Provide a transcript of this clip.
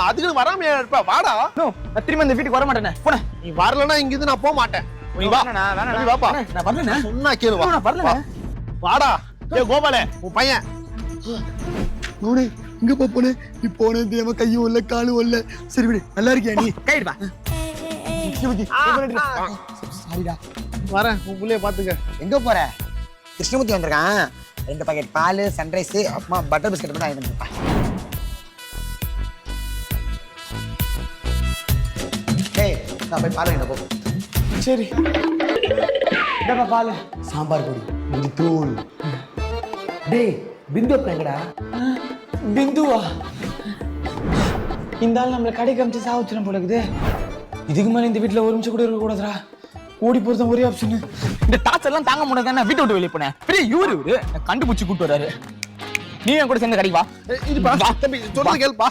அதுக்கு வராம இருப்ப வாடா. நான் திரும்ப இந்த வீட்டுக்கு வர மாட்டேனே. போனே. நீ வரலனா இங்க இருந்து நான் போக மாட்டேன். நீ வா. வேணா நீ வாப்பா. நான் வரலனே. சொன்னா கேளு வா. நான் வரலனே. வாடா. ஏய் கோபாலே உன் பையன். நோனே இங்க போனே. நீ போனே தெரியாம கையும் இல்ல காலும் இல்ல. சரி விடு. நல்லா இருக்கியா நீ? கைடு வா. சாரிடா. வரேன் உன் புள்ளைய பாத்துக்க. எங்க போற? கிருஷ்ணமூர்த்தி வந்திருக்கான். 2 பாக்கெட் பால், சன்ரைஸ், அப்புறமா பட்டர் பிஸ்கட் மட்டும் வாங்கி வந்துருப்பா. டேய் நான் போய் பால் வாங்கிட்டு போ. சரி. என்னப்பா பால்? சாம்பார் பொடி, இது தூள். டேய் பிந்து எங்கடா? பிந்துவா? இந்த ஆள் நம்மள கடைக்கு அமிச்சு சாவச்சிடும் போல இருக்குது. இதுக்கு மேல இந்த வீட்டுல ஒரு நிமிஷம் கூட இருக்க கூடாதுடா. ஓடி போறது ஒரே ஆப்ஷன். இந்த டார்ச் எல்லாம் தாங்க முடியாது. நான் வீட்டை விட்டு வெளியே போனேன். பெரிய இவரு கண்டுபிடிச்சு கூட்டு வராரு. நீ என் கூட சேர்ந்து கடைக்கு வா. இருப்பா தம்பி சொல்றது கேளுப்பா.